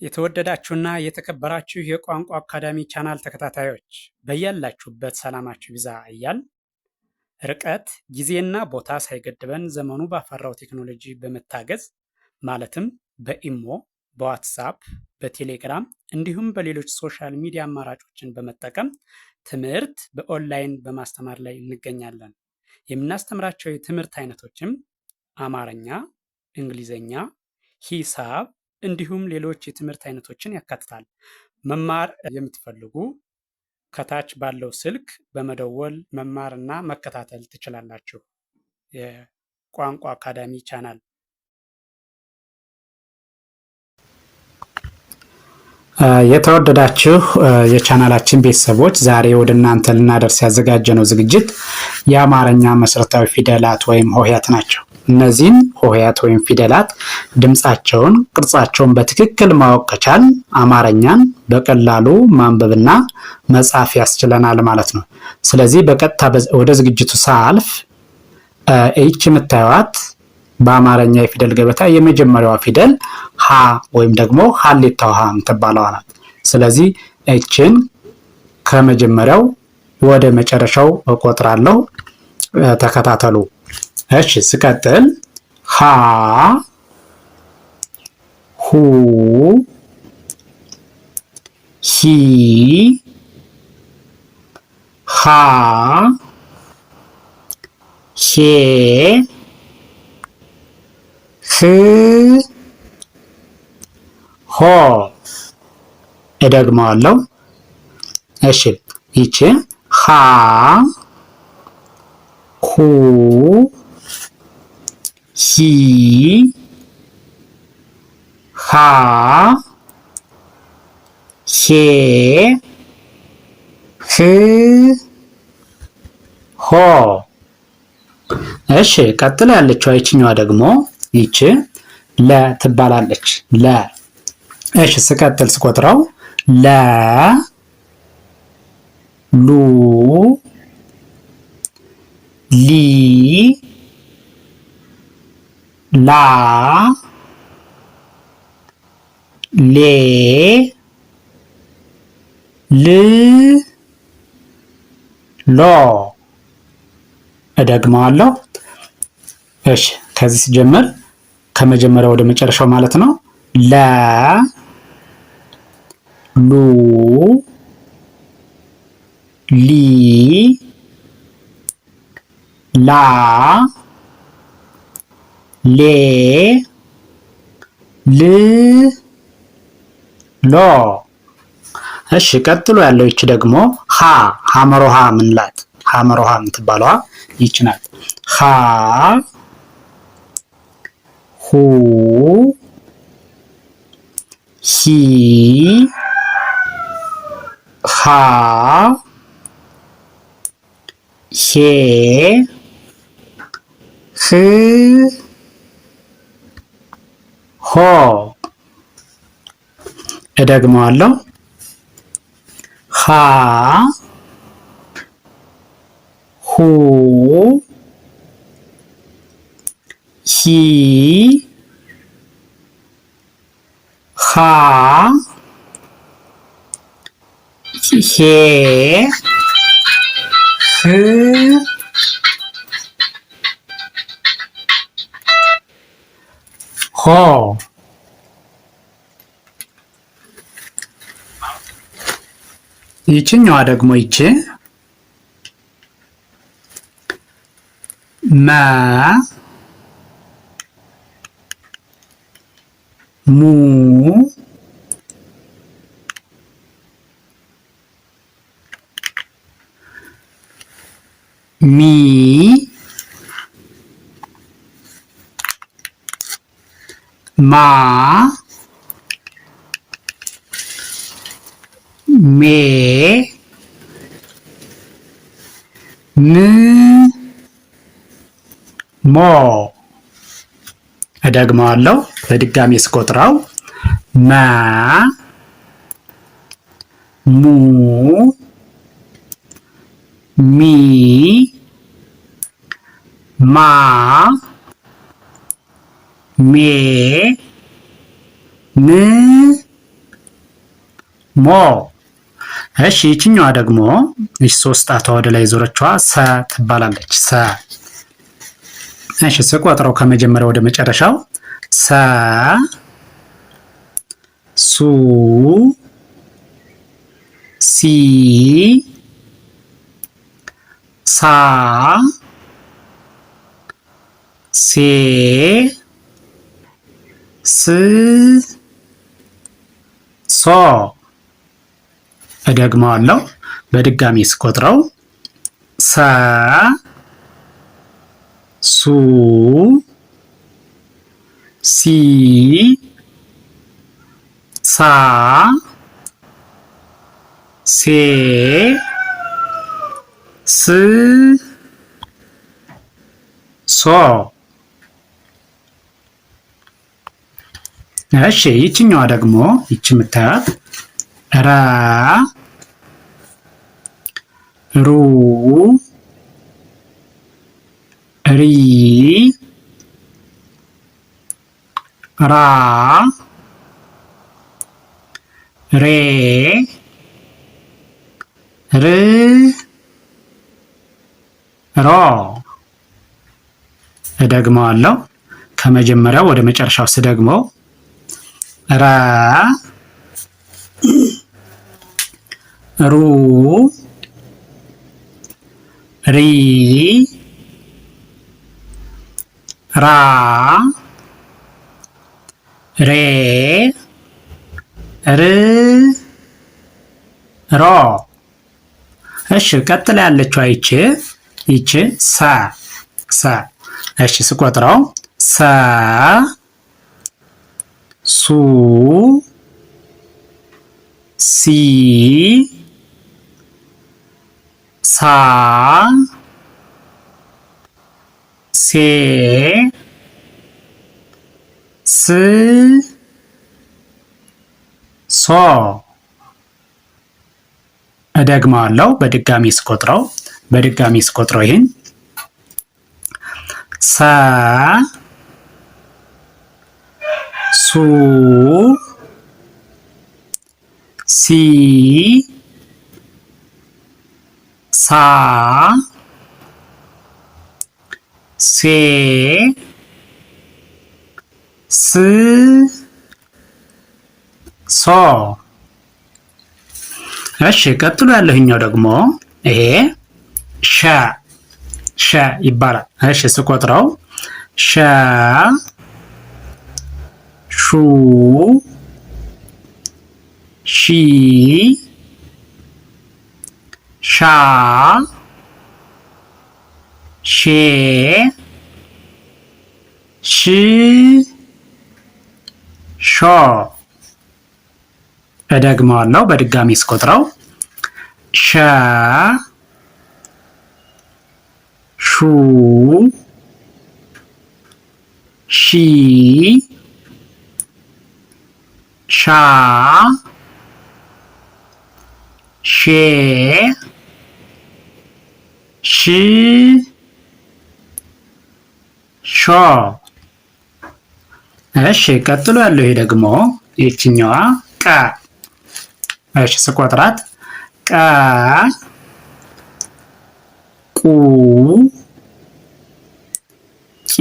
የተወደዳችሁና የተከበራችሁ የቋንቋ አካዳሚ ቻናል ተከታታዮች በያላችሁበት ሰላማችሁ ይብዛ እያል ርቀት ጊዜና ቦታ ሳይገድበን ዘመኑ ባፈራው ቴክኖሎጂ በመታገዝ ማለትም በኢሞ፣ በዋትሳፕ፣ በቴሌግራም እንዲሁም በሌሎች ሶሻል ሚዲያ አማራጮችን በመጠቀም ትምህርት በኦንላይን በማስተማር ላይ እንገኛለን። የምናስተምራቸው የትምህርት አይነቶችም አማርኛ፣ እንግሊዘኛ፣ ሂሳብ እንዲሁም ሌሎች የትምህርት አይነቶችን ያካትታል። መማር የምትፈልጉ ከታች ባለው ስልክ በመደወል መማርና መከታተል ትችላላችሁ። የቋንቋ አካዳሚ ቻናል የተወደዳችሁ የቻናላችን ቤተሰቦች ዛሬ ወደ እናንተ ልናደርስ ያዘጋጀነው ዝግጅት የአማርኛ መሰረታዊ ፊደላት ወይም ሆሄያት ናቸው። እነዚህን ሆሄያት ወይም ፊደላት ድምፃቸውን፣ ቅርጻቸውን በትክክል ማወቅ ከቻል አማርኛን በቀላሉ ማንበብና መጻፍ ያስችለናል ማለት ነው። ስለዚህ በቀጥታ ወደ ዝግጅቱ ሳልፍ ይህች የምታዩት በአማርኛ የፊደል ገበታ የመጀመሪያዋ ፊደል ሀ ወይም ደግሞ ሀሌታ ውሃ የምትባለዋ ናት። ስለዚህ ይህችን ከመጀመሪያው ወደ መጨረሻው እቆጥራለሁ። ተከታተሉ። እሺ፣ ስቀጥል ሀ ሁ ሂ ሃ ሄ ህ ሆ። እደግመዋለሁ። እሺ፣ ይቺ ሃ ሁ ሂ ሃ ሄ ህ ሆ። እሺ፣ ቀጥላ ያለችው ይችኛዋ ደግሞ ይቺ ለ ትባላለች። ለ። እሺ፣ ስቀጥል ስቆጥረው ለ ሉ ሊ ላ ሌ ል ሎ። እደግመዋለሁ። እሺ፣ ከዚህ ሲጀምር ከመጀመሪያው ወደ መጨረሻው ማለት ነው። ለ ሉ ሊ ላ ሌ ል ሎ። እሺ፣ ቀጥሎ ያለው ይቺ ደግሞ ሀ ሐመሮሃ ምንላት ሐመሮሃ የምትባለዋ ይቺ ናት። ሀ ሁ ሂ ሃ ሄ ህ ሆ። እደግመዋለሁ። ሀ ሁ ሂ ሃ ሄ ህ ሆ። ይችኛዋ ደግሞ ይቺ መ ሙ ሚ ማ ሜ ም ሞ። እደግመዋለሁ በድጋሚ ስቆጥረው መ ሙ ሚ ማ ሜ ም ሞ። እሺ ይችኛዋ ደግሞ እሺ 3 ጣቷ ወደ ላይ ዞረችዋ ሰ ትባላለች። ሰ። እሺ ስቆጥረው ከመጀመሪያ ወደ መጨረሻው ሰ ሱ ሲ ሳ ሴ ስ ሶ። እደግመዋለሁ በድጋሚ ስቆጥረው ሰ ሱ ሲ ሳ ሴ ስ ሶ። እሺ ይችኛዋ ደግሞ ይች የምታያት ረ ሩ ሪ ራ ሬ ር ሮ። እደግመዋለሁ ከመጀመሪያው ወደ መጨረሻው ስደግመው ረ ሩ ሪ ራ ሬ ር ሮ። እሺ ቀጥላ ያለችው ይቺ ሰ ሰ። እሺ ስቆጥረው ሰ ሱ ሲ ሳ ሴ ስ ሶ። እደግመዋለሁ በድጋሚ ስቆጥረው ይህን ሰ ሱ ሲ ሳ ሴ ስ ሶ። እሺ ቀጥሎ ያለህኛው ደግሞ ይሄ ሸ ይባላል። እሺ ስቆጥረው ሸ ሹ ሺ ሻ ሼ ሽ ሾ። እደግመዋለሁ በድጋሚ ስቆጥረው ሸ ሹ ሺ ሻ ሼ ሽ ሾ። እሺ ቀጥሎ ያለው ይሄ ደግሞ ይችኛዋ ቀ። እሺ ስቆጥራት ቀ ቁ ቂ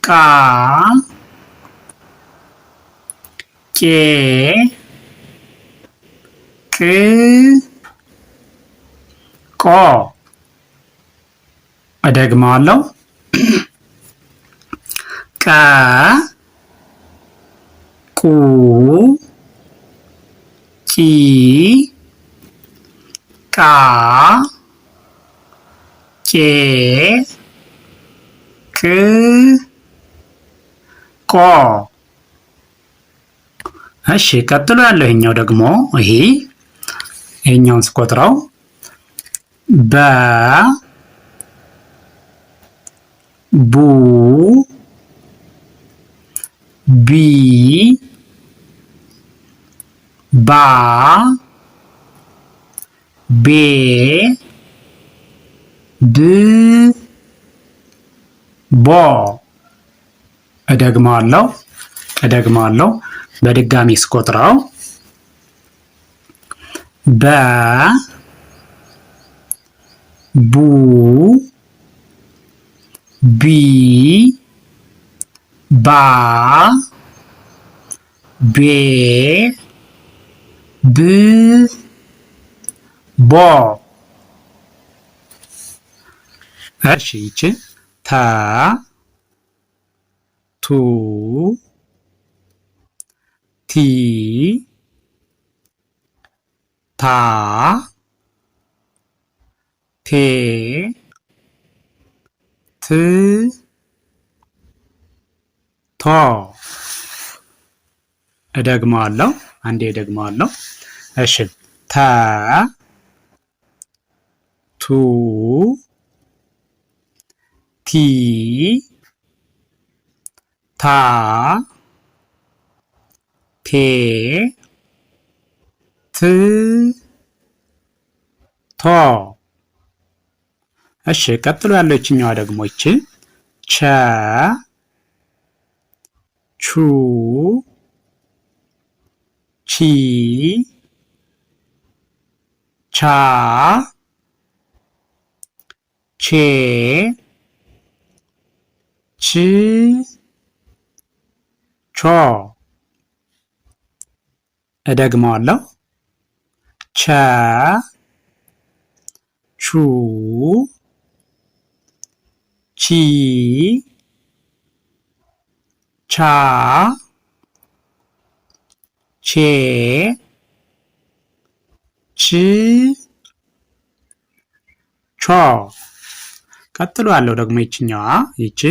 ቃ ቄ ቅ ቆ። እደግመዋለሁ ቀ ቁ ቂ ቃ ቄ ቅ ቆ። እሺ ቀጥሎ ያለው ይሄኛው ደግሞ ይሄኛውን ስቆጥረው በ ቡ ቢ ባ ቤ ብ ቦ። እደግመዋለሁ በድጋሚ ስቆጥረው በ ቡ ቢ ባ ቤ ብ ቦ። እሺ ይቺ ተ ቱ ቲ ታ ቴ ት ቶ። እደግመዋለሁ፣ አንዴ እደግመዋለሁ። እሺ ተ ቱ ቲ ታ ቴ ት ቶ። እሺ ቀጥሎ ያለው ይችኛዋ ደግሞ ይቺ ቸ ቹ ቺ ቻ ቼ ች ቾ። እደግመዋለሁ። ቸ ቹ ቺ ቻ ቼ ች ቾ። ቀጥሎ ያለው ደግሞ ይችኛዋ ይቺ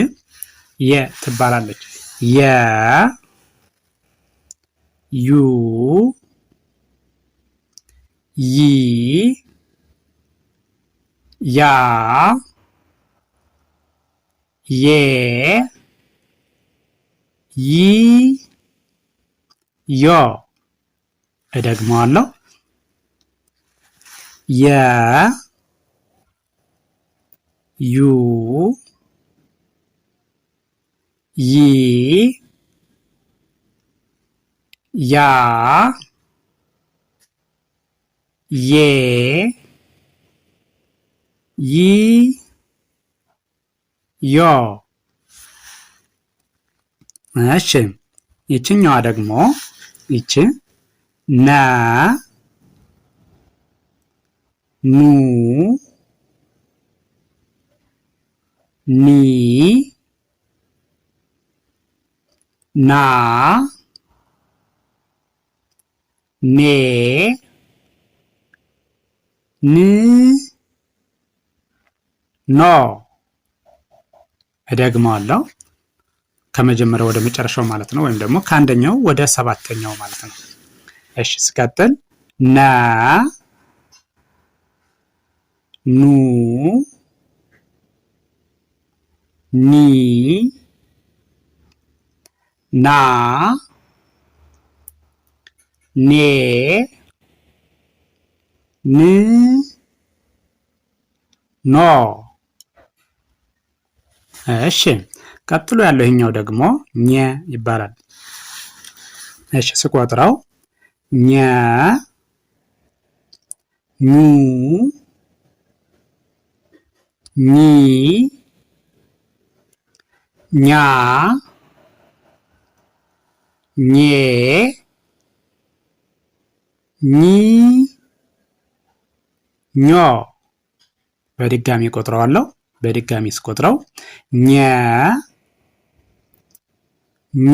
የ ትባላለች። የ ዩ ይ ያ ዬ ይ ዮ። እደግመዋለሁ። የ ዩ ይ ያ ዬ ይ ዮ። እሺ ይችኛዋ ደግሞ ይቺ ነ ኑ ኒ ና ኔ ን ኖ። እደግመዋለሁ። ከመጀመሪያው ወደ መጨረሻው ማለት ነው፣ ወይም ደግሞ ከአንደኛው ወደ ሰባተኛው ማለት ነው። እሺ ስቀጥል ነ ኑ ኒ ና ኔ ን ኖ። እሺ ቀጥሎ ያለው ይሄኛው ደግሞ ኘ ይባላል። እሺ ስቆጥረው ኘ ኙ ኚ ኛ ኜ ኚ ኞ። በድጋሚ ቆጥረዋለሁ። በድጋሚ ስቆጥረው ኘ ኙ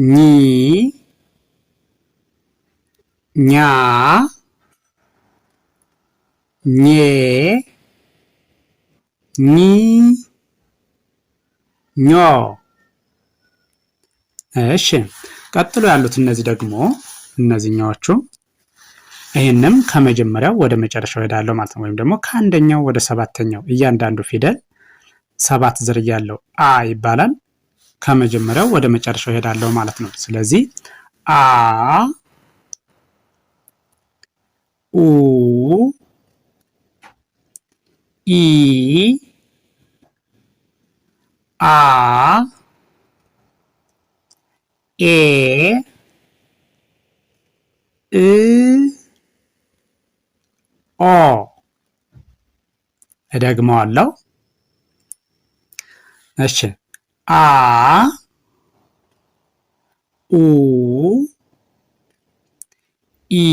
ኚ ኛ ኜ ኚ ኞ። እሺ ቀጥሎ ያሉት እነዚህ ደግሞ እነዚህኛዎቹ ይህንም ከመጀመሪያው ወደ መጨረሻው ሄዳለሁ ማለት ነው። ወይም ደግሞ ከአንደኛው ወደ ሰባተኛው እያንዳንዱ ፊደል 7 ዝርያ ያለው አ ይባላል። ከመጀመሪያው ወደ መጨረሻው ሄዳለሁ ማለት ነው። ስለዚህ አ ኡ ኢ አ ኤ እ ኦ እደግመዋለሁ። እሺ አ ኡ ኢ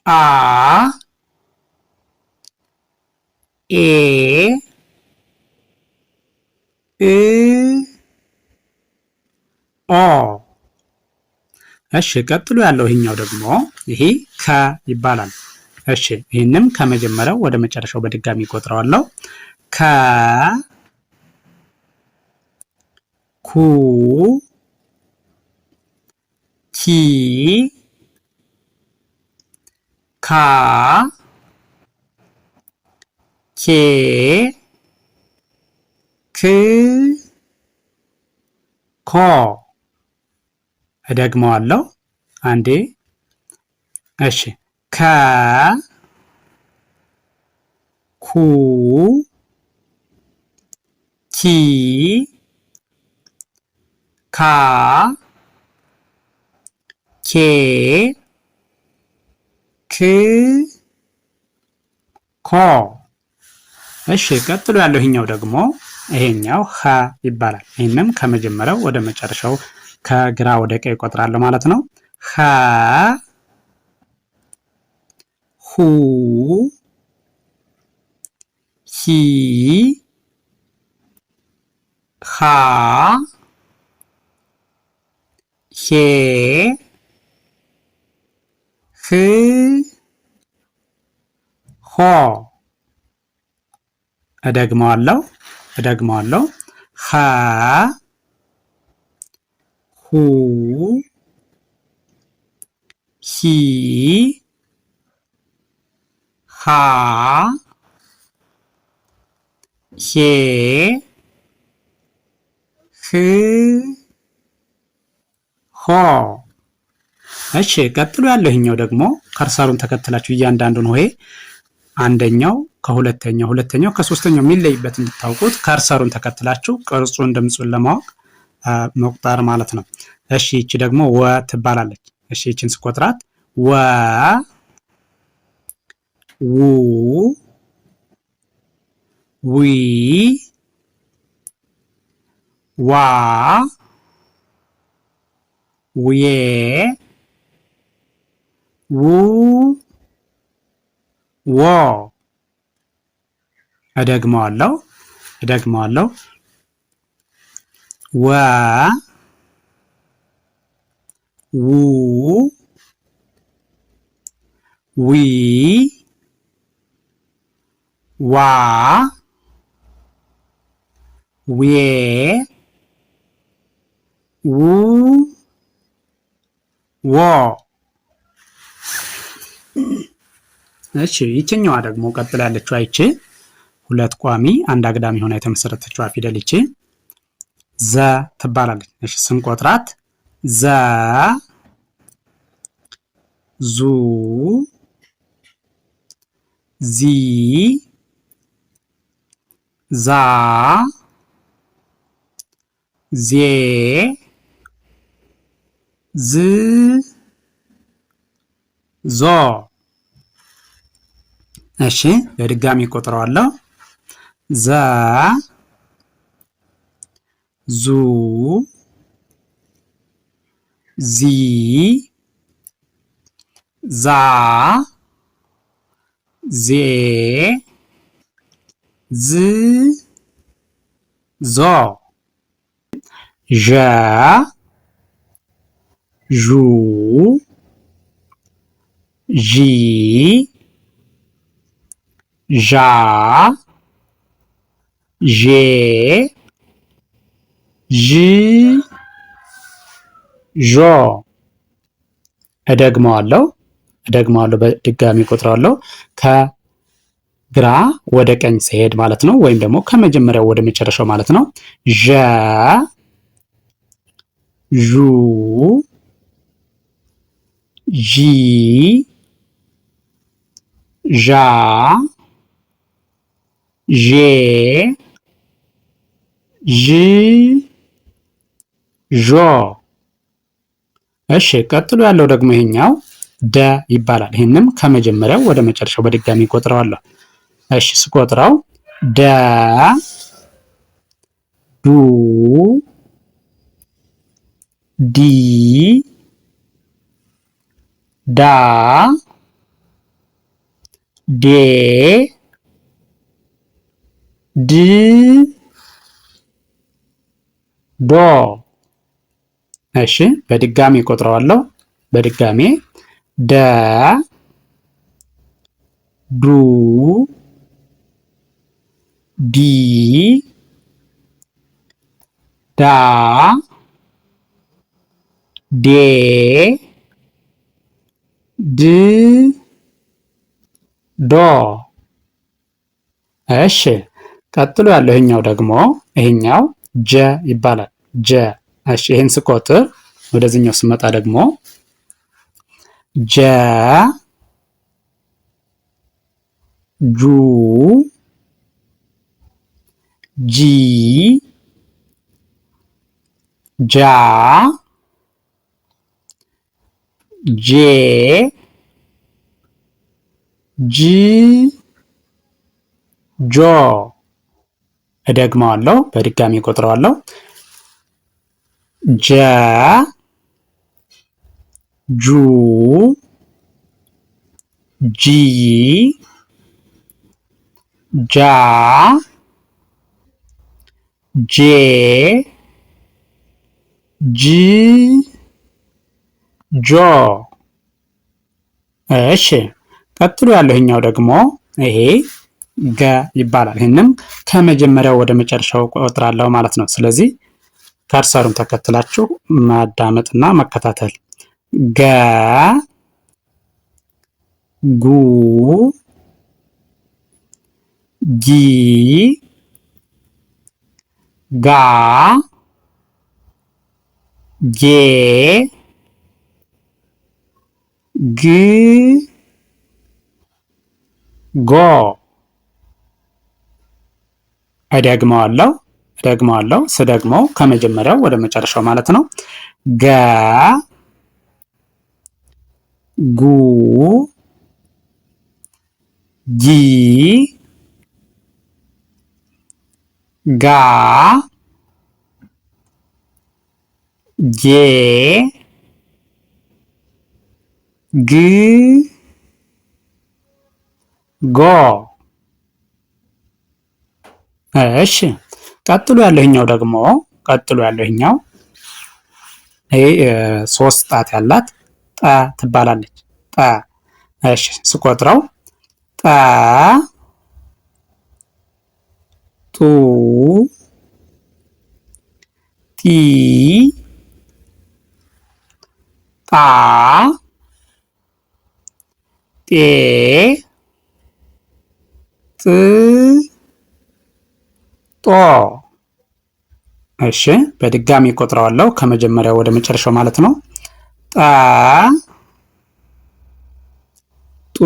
አ ኤ እ ኦ። እሺ ቀጥሎ ያለው ይሄኛው ደግሞ ይሄ ከ ይባላል። እሺ ይህንም ከመጀመሪያው ወደ መጨረሻው በድጋሚ ቆጥረዋለሁ። ከ ኩ ኪ ካ ኬ ክ ኮ እደግመዋለሁ አንዴ። እሺ ከ ኩ ኪ ካ ኬ ክ ኮ። እሺ ቀጥሎ ያለው ይሄኛው ደግሞ ይሄኛው ሀ ይባላል። ይህንም ከመጀመሪያው ወደ መጨረሻው ከግራ ወደ ቀኝ እቆጥራለሁ ማለት ነው። ሀ ሁ ሂ ሃ ሄ ህ ሆ እደግመዋለሁ ሀ ሁ ሂ ሃ ሄ ህ ሆ። እሺ ቀጥሎ ያለው ይሄኛው ደግሞ ከርሰሩን ተከትላችሁ እያንዳንዱን ሆሄ አንደኛው ከሁለተኛው ሁለተኛው ከሶስተኛው የሚለይበት እንድታውቁት ከርሰሩን ተከትላችሁ ቅርጹን ድምፁን ለማወቅ መቁጠር ማለት ነው። እሺ ይቺ ደግሞ ወ ትባላለች። እሺ ይቺን ስቆጥራት ወ ው ዊ ዋ ውዬ ው ዎ እደግመዋለሁ ወ ው ዊ ዋ ዌ ው ዎ። እሺ ይችኛዋ ደግሞ ቀጥላ ያለችው አይቼ ሁለት ቋሚ አንድ አግዳሚ ሆና የተመሰረተችዋ ፊደል ይቺ ዘ ትባላለች። እሺ ስንቆጥራት ዘ ዙ ዚ ዛ ዜ ዝ ዞ። እሺ በድጋሚ ቆጥረዋለሁ። ዘ ዙ ዚ ዛ ዜ ዝ ዞ ዠ ዡ ዢ ዣ ዤ ዥ ዦ። እደግመዋለሁ በድጋሚ ቆጥረዋለሁ። ከግራ ወደ ቀኝ ሲሄድ ማለት ነው። ወይም ደግሞ ከመጀመሪያው ወደ መጨረሻው ማለት ነው። ዠ ዡ ዢ ዣ ዤ ዥ ዦ። እሺ ቀጥሎ ያለው ደግሞ ይሄኛው ደ ይባላል። ይህንም ከመጀመሪያው ወደ መጨረሻው በድጋሚ ቆጥረዋለሁ። እሺ ስቆጥረው ደ ዱ ዲ ዳ ዴ ድ ዶ። እሺ በድጋሚ ቆጥረዋለሁ። በድጋሚ ደ ዱ ዲ ዳ ዴ ድ ዶ። እሺ ቀጥሎ ያለው ይሄኛው ደግሞ ይሄኛው ጀ ይባላል። ጀ። እሺ ይሄን ስቆጥር ወደዚህኛው ስመጣ ደግሞ ጀ ጁ ጂ ጃ ጄ ጂ ጆ። እደግመዋለሁ፣ በድጋሚ ቆጥረዋለሁ። ጀ ጁ ጂ ጃ ጄ ጂ ጆ። እሺ ቀጥሎ ያለው ይሄኛው ደግሞ ይሄ ገ ይባላል። ይህንም ከመጀመሪያው ወደ መጨረሻው ቆጥራለሁ ማለት ነው። ስለዚህ ከርሰሩን ተከትላችሁ ማዳመጥና መከታተል። ገ ጉ ጊ ጋ ጌ ግ ጎ። እደግመዋለሁ። ስደግመው ከመጀመሪያው ወደ መጨረሻው ማለት ነው። ገ ጉ ጊ ጋ ጌ ግ ጎ። እሺ ቀጥሎ ያለኛው ደግሞ ይሄ ሶስት ጣት ያላት ጠ ትባላለች። ጠ። እሺ ስቆጥረው ጠ ጡ ጢ ጣ ጤ ጥ ጦ። እሺ በድጋሚ ቆጥረዋለሁ ከመጀመሪያው ወደ መጨረሻው ማለት ነው። ጠ ጡ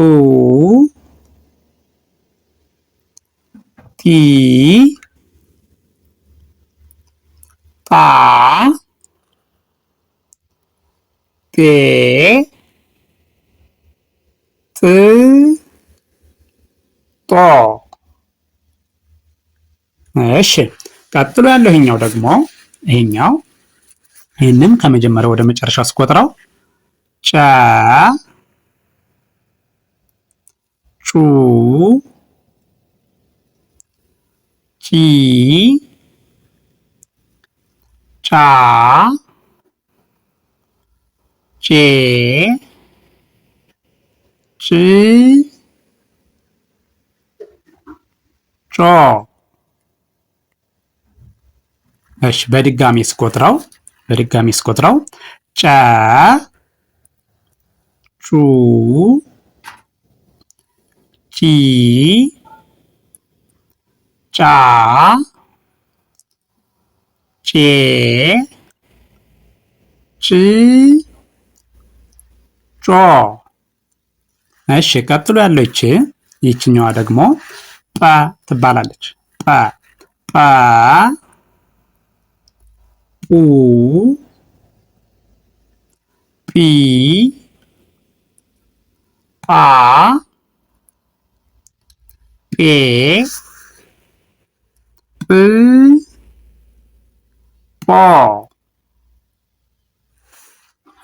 ጢ ጣ ጤ ጥ ጦ። እሺ ቀጥሎ ያለው ይሄኛው ደግሞ ይህንም ከመጀመሪያው ወደ መጨረሻው አስቆጥረው ጨ ጩ ጪ ጫ ጬ ጭ ጮ። እሺ በድጋሚ ስቆጥረው ጨ ጩ ጪ ጫ ጬ ጭ ጮ። እሺ ቀጥሎ ያለው ይችኛዋ ደግሞ ጰ ትባላለች። ጰ ኡ ጲ ጳ ጴ ጵ ጶ።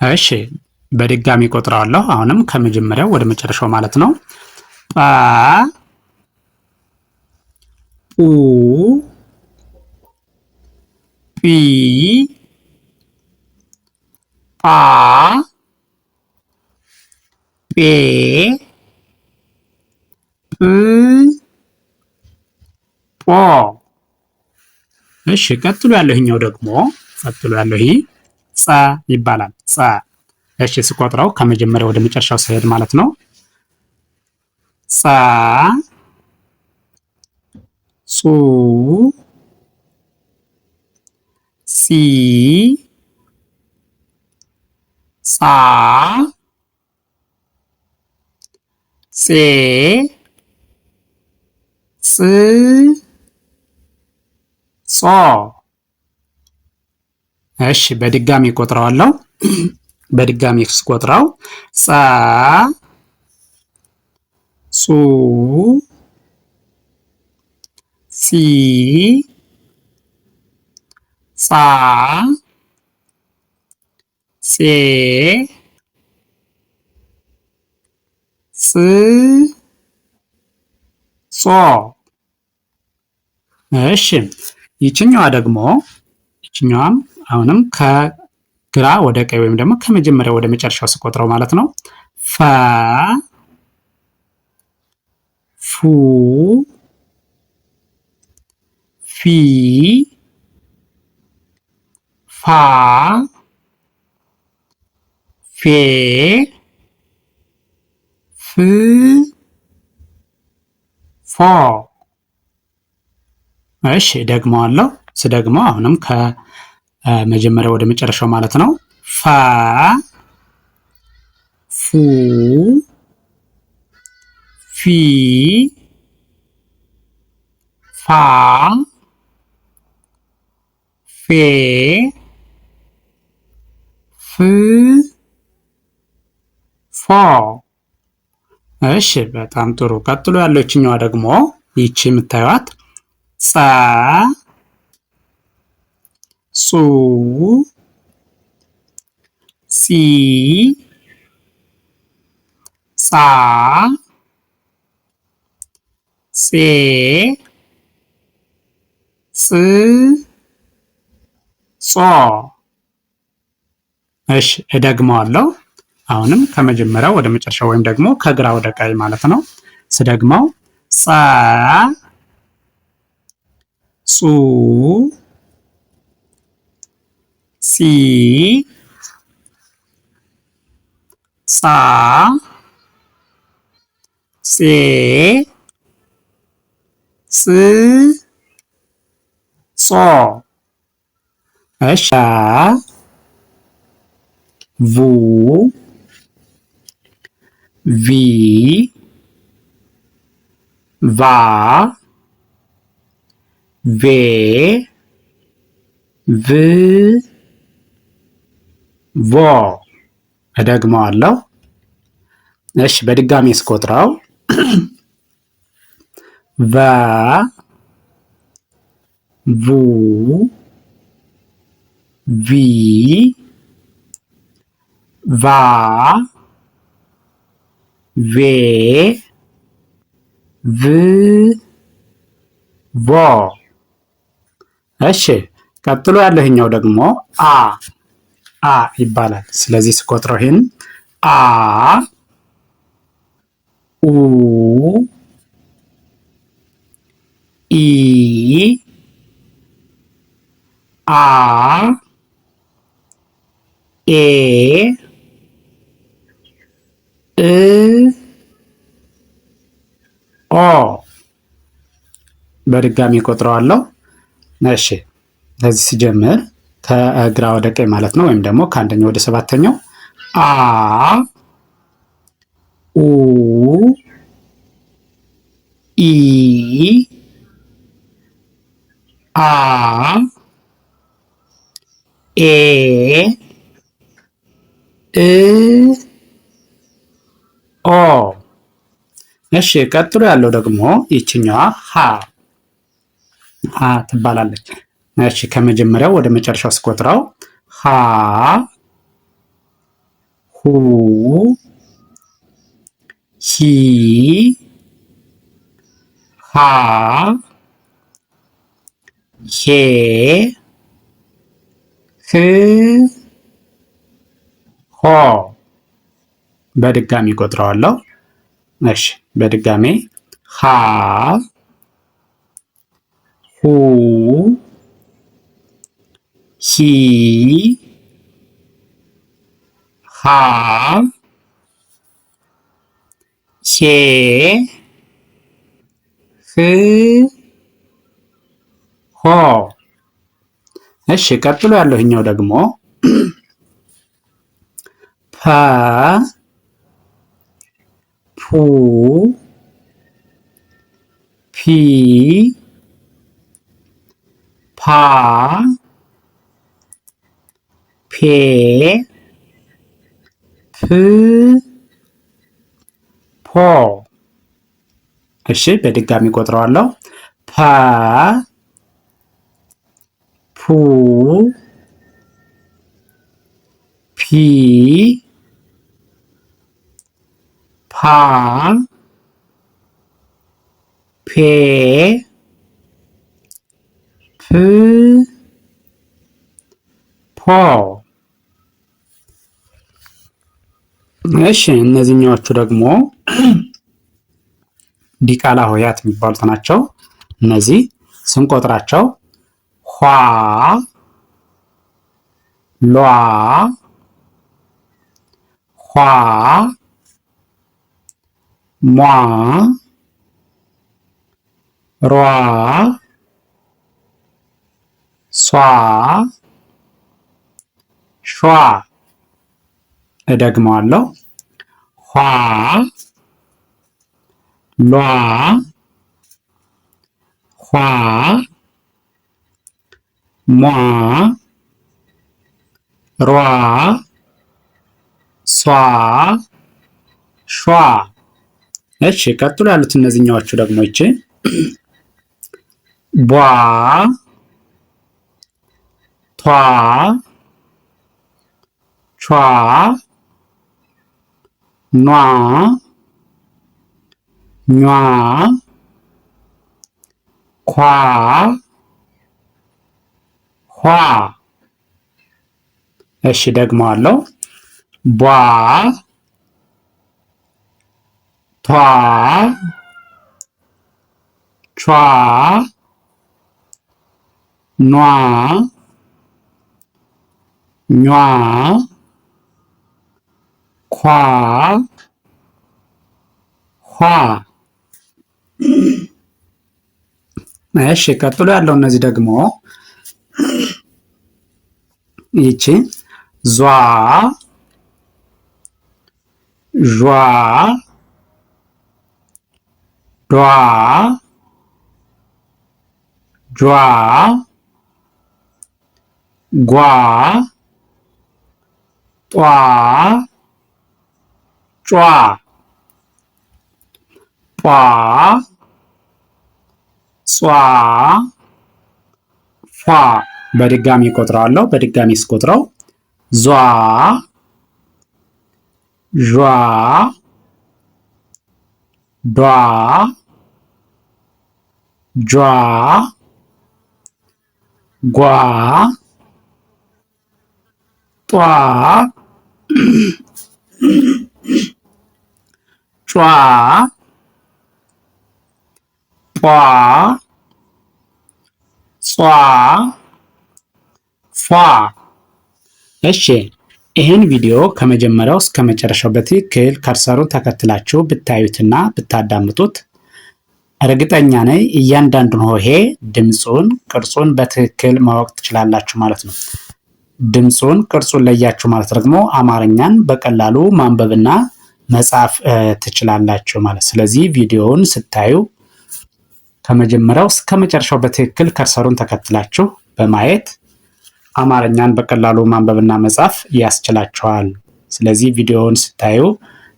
እሺ በድጋሚ ቆጥረዋለሁ። አሁንም ከመጀመሪያው ወደ መጨረሻው ማለት ነው። ጳ ጱ ጲ ጳ ጴ ጵ ጶ። እሺ ቀጥሎ ያለው ይሄኛው ደግሞ ይሄ ጸ ይባላል። ጸ። እሺ ስቆጥረው ከመጀመሪያው ወደ መጨረሻው ስሄድ ማለት ነው። ጸ ጹ ጺ ጻ ጼ ጽ ጾ። እሺ በድጋሚ ቆጥረዋለሁ። በድጋሚ ስቆጥረው ጸ ጹ ጺ ጻ ጼ ጽ ጾ። እሺ ይችኛዋም አሁንም ከግራ ወደ ቀኝ ወይም ደግሞ ከመጀመሪያ ወደ መጨረሻው ስቆጥረው ማለት ነው። ፈ ፉ ፊ ፋ ፌ ፍ ፎ። እሺ ደግመዋለሁ። ስደግመው አሁንም ከመጀመሪያ ወደ መጨረሻው ማለት ነው። ፈ ፉ ፊ ፋ ፌ ፍ ፎ። እሺ በጣም ጥሩ። ቀጥሎ ያለችኛዋ ደግሞ ይቺ የምታዩት ጸ ጹ ጺ ጻ ጼ ጽ ጾ። እሺ እደግመዋለሁ። አሁንም ከመጀመሪያው ወደ መጨረሻው ወይም ደግሞ ከግራ ወደ ቀኝ ማለት ነው። ስደግመው ጸ ጹ ጺ ጻ ጼ ጽ ጾ። እሺ ቡ ቪ ቫ ቬ ቭ ቮ። እደግመዋለሁ። እሺ በድጋሚ እስቆጥረው ቨ ቡ ቪ ቫ ቬ ቭ ቮ። እሺ ቀጥሎ ያለህኛው ደግሞ አ ይባላል። ስለዚህ ስቆጥረው ይሄን አ ኡ ኢ አ ኤ እ ኦ። በድጋሚ ቆጥረዋለሁ። እሺ ከዚህ ሲጀምር ከግራ ወደ ቀኝ ማለት ነው። ወይም ደግሞ ከአንደኛው ወደ ሰባተኛው አ ኡ ኢ አ እ ኦ። እሺ ቀጥሎ ያለው ደግሞ ይችኛዋ ሀ ትባላለች። እሺ ከመጀመሪያው ወደ መጨረሻው ስቆጥረው ሀ ሁ ሂ ሃ ሄ ህ ሆ። በድጋሚ ቆጥረዋለሁ። እሺ በድጋሚ ሃ ሁ ሂ ሃ ሄ ህ ሆ። እሺ ቀጥሎ ያለው ይኸኛው ደግሞ ፐ ፑ ፒ ፓ ፔ ፕ ፖ። እሺ በድጋሚ ቆጥረዋለሁ። ፐ ፑ ፒ ፓ ፔ ፕ ፖ። እሺ እነዚህኛዎቹ ደግሞ ዲቃላ ሆሄያት የሚባሉት ናቸው። እነዚህ ስንቆጥራቸው ኋ ሏ ኋ ሟ ሯ ሷ ሿ። እደግመዋለሁ። ኋ ሏ ኋ ሟ ሯ ሷ ሿ። እሺ ቀጥሎ ያሉት እነዚህኛዎቹ ደግሞ ይቺ ቧ ቷ ቿ ኗ ኟ ኳ ኋ። እሺ ደግመዋለሁ። ቧ ቷ ቿ ኗ ኟ ኳ ኋ። እሺ ቀጥሎ ያለው እነዚህ ደግሞ ይቺ ዟ ዧ ዷ ጇ ጓ ጧ ጯ ጳ ጿ ፏ። በድጋሚ ቆጥረዋለሁ። በድጋሚ ስቆጥረው ዟ ዧ ዷ ጇ ጓ ጧ ጯ ጧ ጿ ፏ። እሺ ይህን ቪዲዮ ከመጀመሪያው እስከ መጨረሻው በትክክል ከርሰሩን ተከትላችሁ ብታዩትና ብታዳምጡት እርግጠኛ ነኝ እያንዳንዱን ሆሄ ድምፁን፣ ቅርጹን በትክክል ማወቅ ትችላላችሁ ማለት ነው። ድምፁን፣ ቅርጹን ለያችሁ ማለት ደግሞ አማርኛን በቀላሉ ማንበብና መጻፍ ትችላላችሁ ማለት። ስለዚህ ቪዲዮውን ስታዩ ከመጀመሪያው እስከ መጨረሻው በትክክል ከርሰሩን ተከትላችሁ በማየት አማርኛን በቀላሉ ማንበብና መጻፍ ያስችላችኋል። ስለዚህ ቪዲዮውን ስታዩ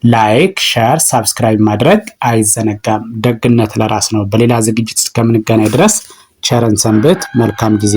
ላይክ፣ ሼር፣ ሳብስክራይብ ማድረግ አይዘነጋም። ደግነት ለራስ ነው። በሌላ ዝግጅት እስከምንገናኝ ድረስ ቸርን ሰንብት። መልካም ጊዜ